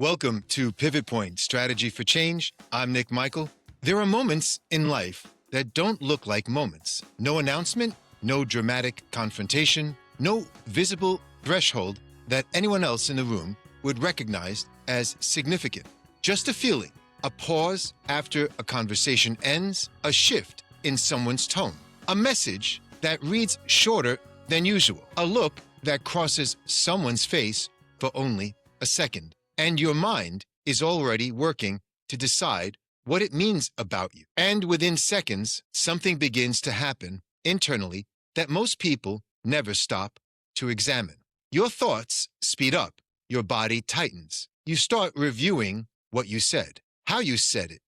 Welcome to Pivot Point Strategy for Change. I'm Nik Michael. There are moments in life that don't look like moments. No announcement, no dramatic confrontation, no visible threshold that anyone else in the room would recognize as significant. Just a feeling, a pause after a conversation ends, a shift in someone's tone, a message that reads shorter than usual, a look that crosses someone's face for only a second. And your mind is already working to decide what it means about you. And within seconds, something begins to happen internally that most people never stop to examine. Your thoughts speed up. Your body tightens. You start reviewing what you said, how you said it,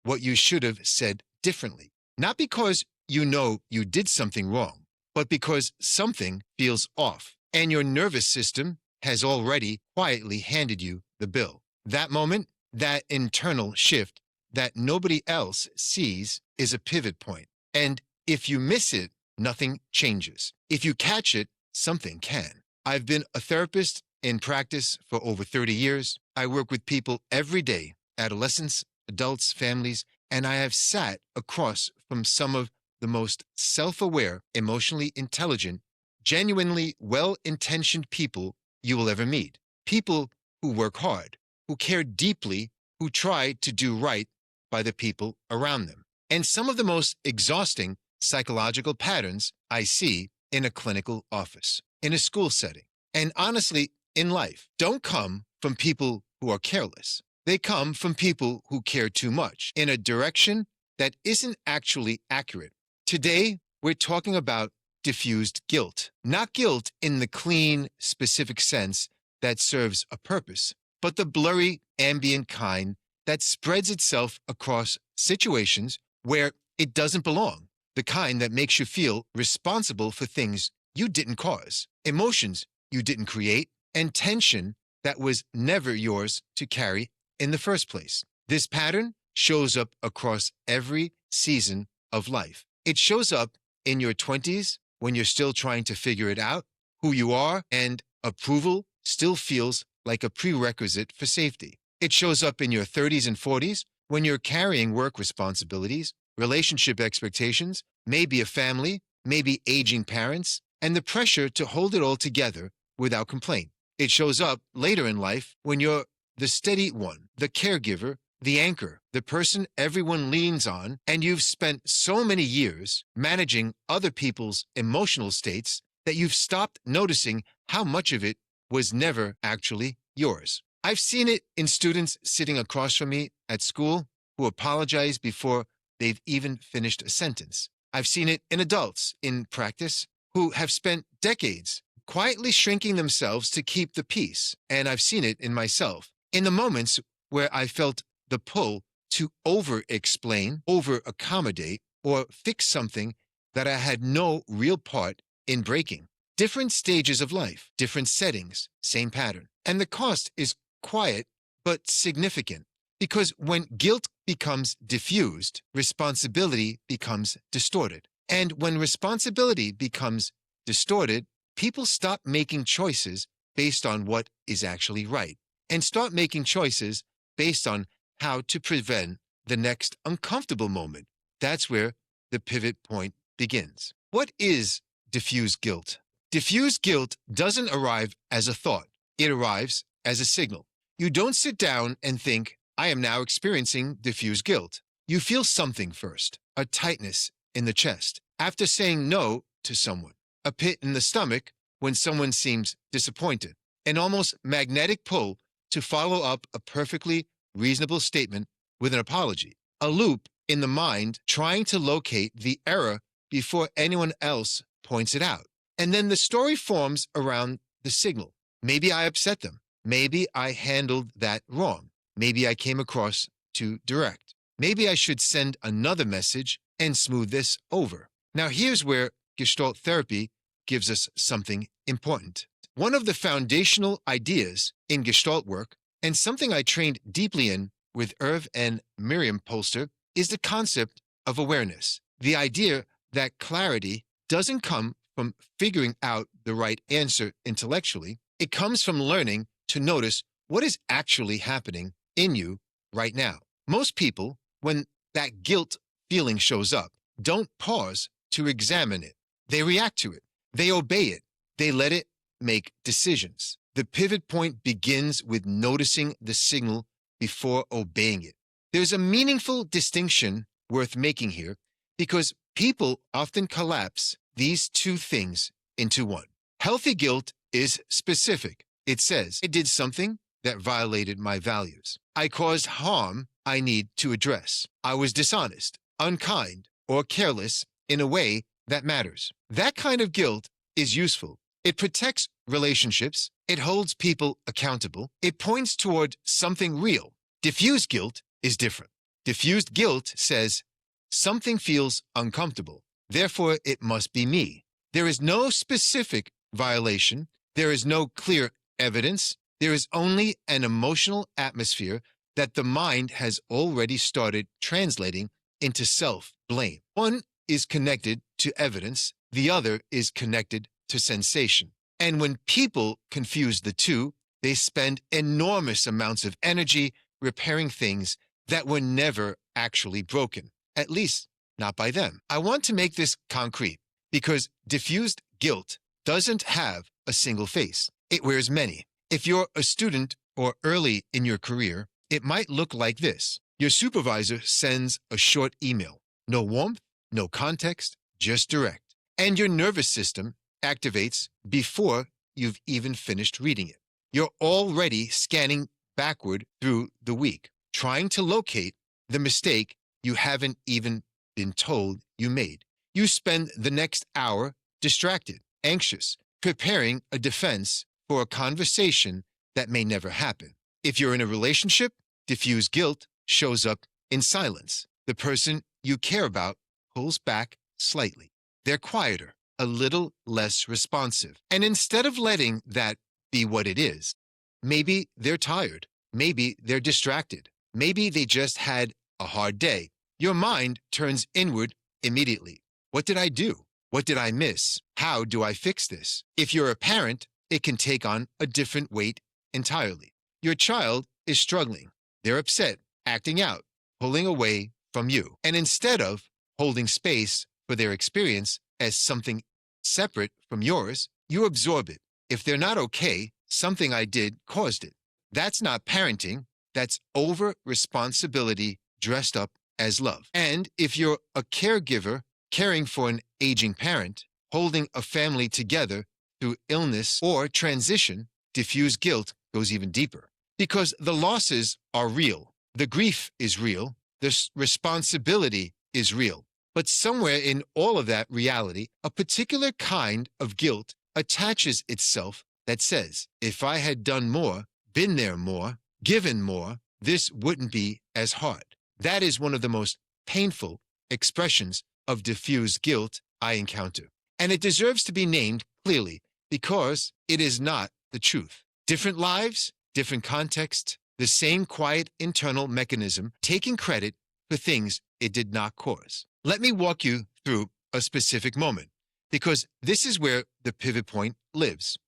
what you should have said differently. Not because you know you did something wrong, but because something feels off, and your nervous system has already quietly handed you the bill. That moment, that internal shift that nobody else sees is a pivot point. And if you miss it, nothing changes. If you catch it, something can. I've been a therapist in practice for over 30 years. I work with people every day, adolescents, adults, families, and I have sat across from some of the most self-aware, emotionally intelligent, genuinely well-intentioned people you will ever meet. People who work hard, who care deeply, who try to do right by the people around them. And some of the most exhausting psychological patterns I see in a clinical office, in a school setting, and honestly, in life, don't come from people who are careless. They come from people who care too much in a direction that isn't actually accurate. Today, we're talking about diffused guilt. Not guilt in the clean, specific sense that serves a purpose, but the blurry, ambient kind that spreads itself across situations where it doesn't belong, the kind that makes you feel responsible for things you didn't cause, emotions you didn't create, and tension that was never yours to carry in the first place. This pattern shows up across every season of life. It shows up in your 20s when you're still trying to figure it out, who you are, and approval still feels like a prerequisite for safety. It shows up in your 30s and 40s when you're carrying work responsibilities, relationship expectations, maybe a family, maybe aging parents, and the pressure to hold it all together without complaint. It shows up later in life when you're the steady one, the caregiver, the anchor, the person everyone leans on, and you've spent so many years managing other people's emotional states that you've stopped noticing how much of it was never actually yours. I've seen it in students sitting across from me at school who apologize before they've even finished a sentence. I've seen it in adults in practice who have spent decades quietly shrinking themselves to keep the peace. And I've seen it in myself, in the moments where I felt the pull to over-explain, over-accommodate, or fix something that I had no real part in breaking. Different stages of life, different settings, same pattern. And the cost is quiet but significant, because when guilt becomes diffused, responsibility becomes distorted. And when responsibility becomes distorted, people stop making choices based on what is actually right and start making choices based on how to prevent the next uncomfortable moment. That's where the pivot point begins. What is diffuse guilt? Diffuse guilt doesn't arrive as a thought. It arrives as a signal. You don't sit down and think, I am now experiencing diffuse guilt. You feel something first, a tightness in the chest after saying no to someone, a pit in the stomach when someone seems disappointed, an almost magnetic pull to follow up a perfectly reasonable statement with an apology, a loop in the mind trying to locate the error before anyone else points it out. And then the story forms around the signal. Maybe I upset them. Maybe I handled that wrong. Maybe I came across too direct. Maybe I should send another message and smooth this over. Now here's where Gestalt therapy gives us something important. One of the foundational ideas in Gestalt work, and something I trained deeply in with Irv and Miriam Polster, is the concept of awareness. The idea that clarity doesn't come from figuring out the right answer intellectually. It comes from learning to notice what is actually happening in you right now. Most people, when that guilt feeling shows up, don't pause to examine it. They react to it. They obey it. They let it make decisions. The pivot point begins with noticing the signal before obeying it. There's a meaningful distinction worth making here because people often collapse these two things into one. Healthy guilt is specific. It says, I did something that violated my values. I caused harm I need to address. I was dishonest, unkind, or careless in a way that matters. That kind of guilt is useful. It protects relationships. It holds people accountable. It points toward something real. Diffuse guilt is different. Diffused guilt says, something feels uncomfortable. Therefore, it must be me. There is no specific violation. There is no clear evidence. There is only an emotional atmosphere that the mind has already started translating into self-blame. One is connected to evidence. The other is connected to sensation. And when people confuse the two, they spend enormous amounts of energy repairing things that were never actually broken, at least not by them. I want to make this concrete because diffused guilt doesn't have a single face. It wears many. If you're a student or early in your career, it might look like this. Your supervisor sends a short email. No warmth, no context, just direct. And your nervous system activates before you've even finished reading it. You're already scanning backward through the week, trying to locate the mistake you haven't even been told you made. You spend the next hour distracted, anxious, preparing a defense for a conversation that may never happen. If you're in a relationship, diffuse guilt shows up in silence. The person you care about pulls back slightly. They're quieter, a little less responsive. And instead of letting that be what it is, maybe they're tired. Maybe they're distracted. Maybe they just had a hard day. Your mind turns inward immediately. What did I do? What did I miss? How do I fix this? If you're a parent, it can take on a different weight entirely. Your child is struggling. They're upset, acting out, pulling away from you. And instead of holding space for their experience as something separate from yours, you absorb it. If they're not okay, something I did caused it. That's not parenting. That's over-responsibility dressed up as love. And if you're a caregiver caring for an aging parent, holding a family together through illness or transition, diffuse guilt goes even deeper. Because the losses are real. The grief is real. The responsibility is real. But somewhere in all of that reality, a particular kind of guilt attaches itself that says, if I had done more, been there more, given more, this wouldn't be as hard. That is one of the most painful expressions of diffuse guilt I encounter. And it deserves to be named clearly because it is not the truth. Different lives, different contexts, the same quiet internal mechanism taking credit for things it did not cause. Let me walk you through a specific moment because this is where the pivot point lives.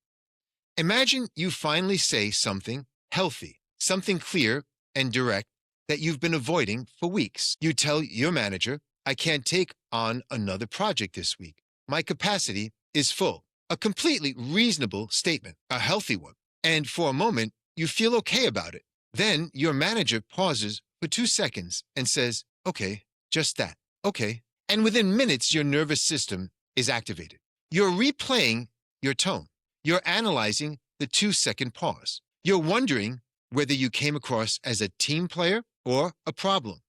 Imagine you finally say something healthy, something clear and direct that you've been avoiding for weeks. You tell your manager, I can't take on another project this week. My capacity is full. A completely reasonable statement, a healthy one. And for a moment, you feel okay about it. Then your manager pauses for 2 seconds and says, okay, just that. Okay. And within minutes, your nervous system is activated. You're replaying your tone. You're analyzing the 2-second pause. You're wondering whether you came across as a team player or a problem.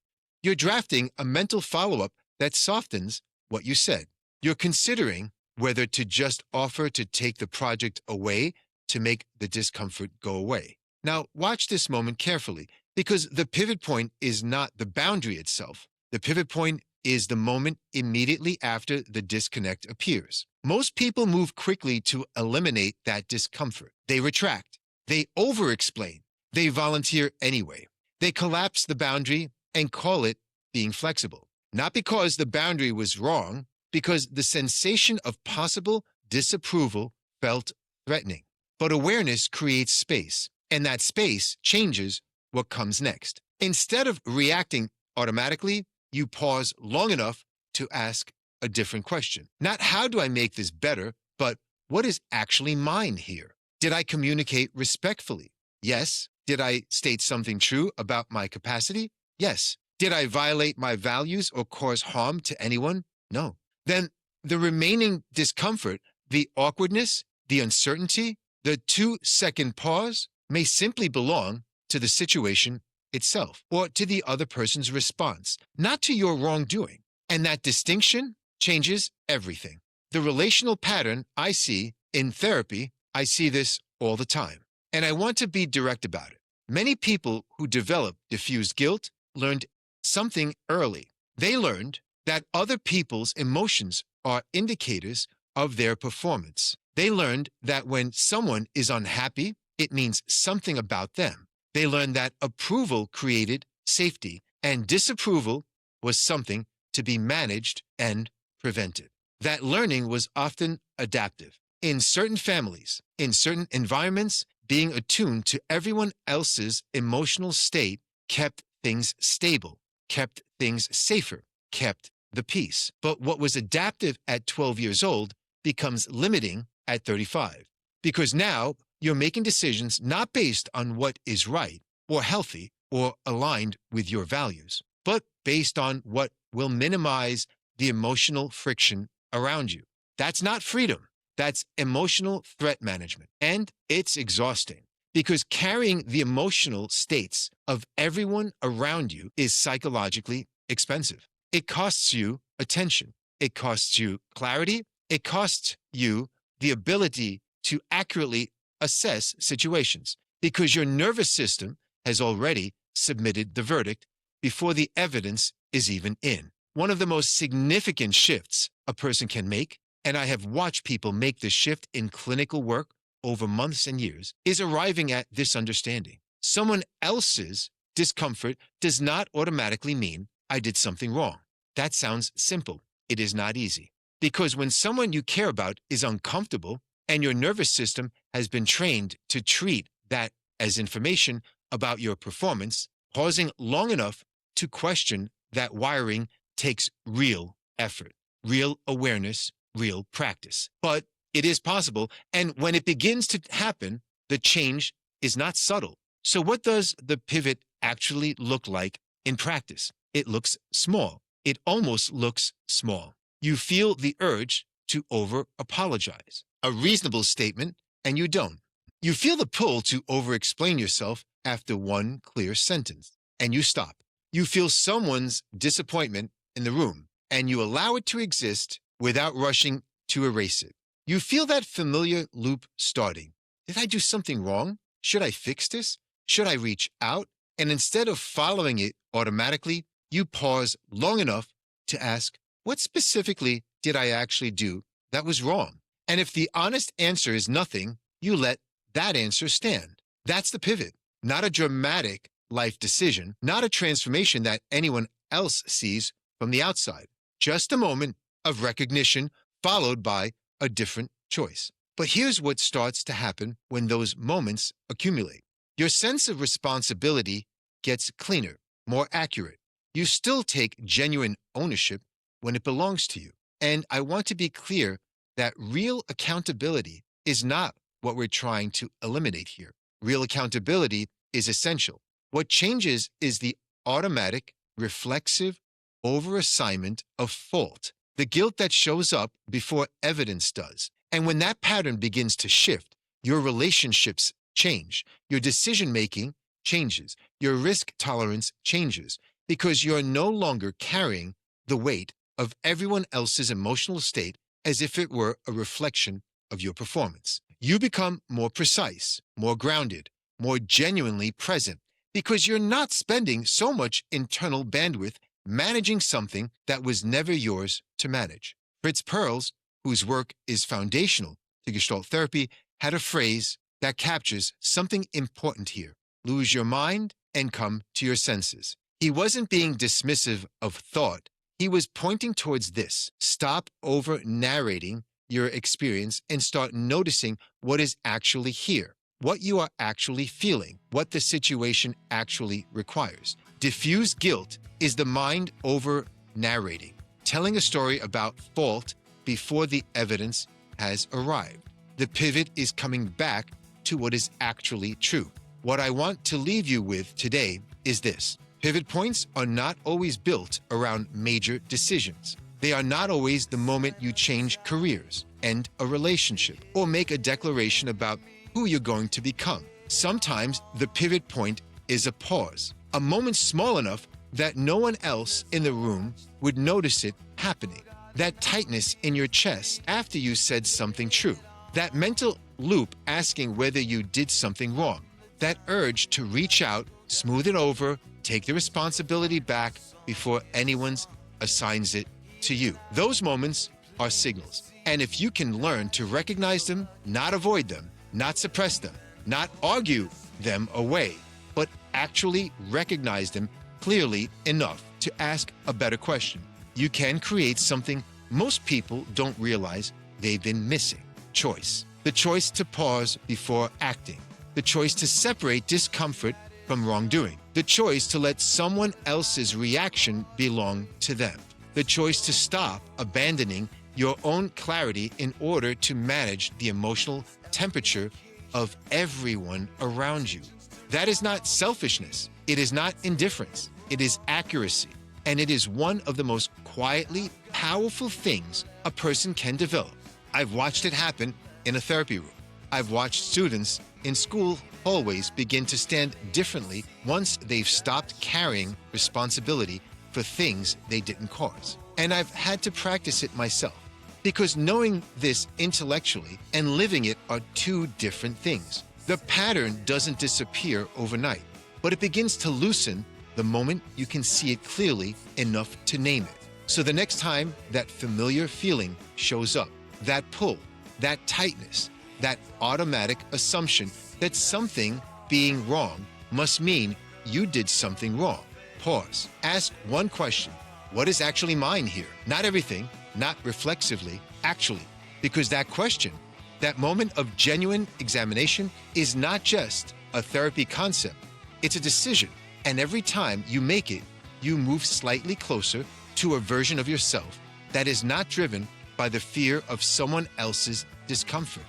You're drafting a mental follow-up that softens what you said. You're considering whether to just offer to take the project away to make the discomfort go away. Now, watch this moment carefully because the pivot point is not the boundary itself. The pivot point is the moment immediately after the disconnect appears. Most people move quickly to eliminate that discomfort. They retract. They over-explain. They volunteer anyway. They collapse the boundary and call it being flexible. Not because the boundary was wrong, because the sensation of possible disapproval felt threatening. But awareness creates space. And that space changes what comes next. Instead of reacting automatically, you pause long enough to ask a different question. Not how do I make this better, but what is actually mine here? Did I communicate respectfully? Yes. Did I state something true about my capacity? Yes. Did I violate my values or cause harm to anyone? No. Then the remaining discomfort, the awkwardness, the uncertainty, the 2-second pause may simply belong to the situation itself or to the other person's response, not to your wrongdoing. And that distinction changes everything. The relational pattern I see in therapy, I see this all the time. And I want to be direct about it. Many people who develop diffuse guilt learned something early. They learned that other people's emotions are indicators of their performance. They learned that when someone is unhappy, it means something about them. They learned that approval created safety and disapproval was something to be managed and prevented. That learning was often adaptive. In certain families, in certain environments, being attuned to everyone else's emotional state kept things stable, kept things safer, kept the peace. But what was adaptive at 12 years old becomes limiting at 35. Because now you're making decisions not based on what is right or healthy or aligned with your values, but based on what will minimize the emotional friction around you. That's not freedom. That's emotional threat management. And it's exhausting because carrying the emotional states of everyone around you is psychologically expensive. It costs you attention. It costs you clarity. It costs you the ability to accurately assess situations because your nervous system has already submitted the verdict before the evidence is even in. One of the most significant shifts a person can make, and I have watched people make this shift in clinical work over months and years, is arriving at this understanding. Someone else's discomfort does not automatically mean I did something wrong. That sounds simple. It is not easy. Because when someone you care about is uncomfortable and your nervous system has been trained to treat that as information about your performance, pausing long enough to question that wiring takes real effort, real awareness, real practice. But it is possible, and when it begins to happen, the change is not subtle. So what does the pivot actually look like in practice? It looks small. It almost looks small. You feel the urge to over-apologize, a reasonable statement, and you don't. You feel the pull to over-explain yourself after one clear sentence, and you stop. You feel someone's disappointment in the room, and you allow it to exist without rushing to erase it. You feel that familiar loop starting. Did I do something wrong? Should I fix this? Should I reach out? And instead of following it automatically, you pause long enough to ask, what specifically did I actually do that was wrong? And if the honest answer is nothing, you let that answer stand. That's the pivot, not a dramatic life decision, not a transformation that anyone else sees from the outside. Just a moment of recognition followed by a different choice. But here's what starts to happen when those moments accumulate. Your sense of responsibility gets cleaner, more accurate. You still take genuine ownership when it belongs to you. And I want to be clear that real accountability is not what we're trying to eliminate here. Real accountability is essential. What changes is the automatic, reflexive overassignment of fault, the guilt that shows up before evidence does. And when that pattern begins to shift, your relationships change, your decision-making changes, your risk tolerance changes, because you're no longer carrying the weight of everyone else's emotional state as if it were a reflection of your performance. You become more precise, more grounded, more genuinely present, because you're not spending so much internal bandwidth managing something that was never yours to manage. Fritz Perls, whose work is foundational to Gestalt therapy, had a phrase that captures something important here. Lose your mind and come to your senses. He wasn't being dismissive of thought. He was pointing towards this. Stop over-narrating your experience and start noticing what is actually here. what you are actually feeling, what the situation actually requires. Diffuse guilt is the mind over narrating, telling a story about fault before the evidence has arrived. The pivot is coming back to what is actually true. What I want to leave you with today is this. Pivot points are not always built around major decisions. They are not always the moment you change careers, end a relationship, or make a declaration about who you're going to become. Sometimes the pivot point is a pause, a moment small enough that no one else in the room would notice it happening. That tightness in your chest after you said something true. That mental loop asking whether you did something wrong. That urge to reach out, smooth it over, take the responsibility back before anyone assigns it to you. Those moments are signals. And if you can learn to recognize them, not avoid them, not suppress them, not argue them away, but actually recognize them clearly enough to ask a better question, you can create something most people don't realize they've been missing. Choice. The choice to pause before acting. The choice to separate discomfort from wrongdoing. The choice to let someone else's reaction belong to them. The choice to stop abandoning your own clarity in order to manage the emotional temperature of everyone around you. That is not selfishness. It is not indifference. It is accuracy. And it is one of the most quietly powerful things a person can develop. I've watched it happen in a therapy room. I've watched students in school hallways begin to stand differently once they've stopped carrying responsibility for things they didn't cause. And I've had to practice it myself, because knowing this intellectually and living it are two different things. The pattern doesn't disappear overnight, but it begins to loosen the moment you can see it clearly enough to name it. So the next time that familiar feeling shows up, that pull, that tightness, that automatic assumption that something being wrong must mean you did something wrong. Pause. Ask one question. What is actually mine here? Not everything, not reflexively, actually. Because that question, that moment of genuine examination, is not just a therapy concept. It's a decision. And every time you make it, you move slightly closer to a version of yourself that is not driven by the fear of someone else's discomfort.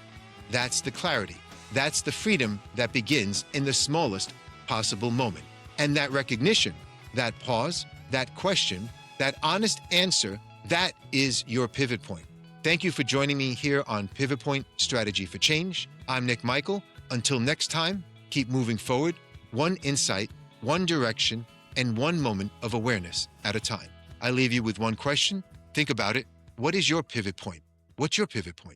That's the clarity. That's the freedom that begins in the smallest possible moment. And that recognition, that pause, that question, that honest answer, that is your pivot point. Thank you for joining me here on Pivot Point Strategy for Change. I'm Nik Michael. Until next time, keep moving forward, one insight, one direction, and one moment of awareness at a time. I leave you with one question. Think about it. What is your pivot point? What's your pivot point?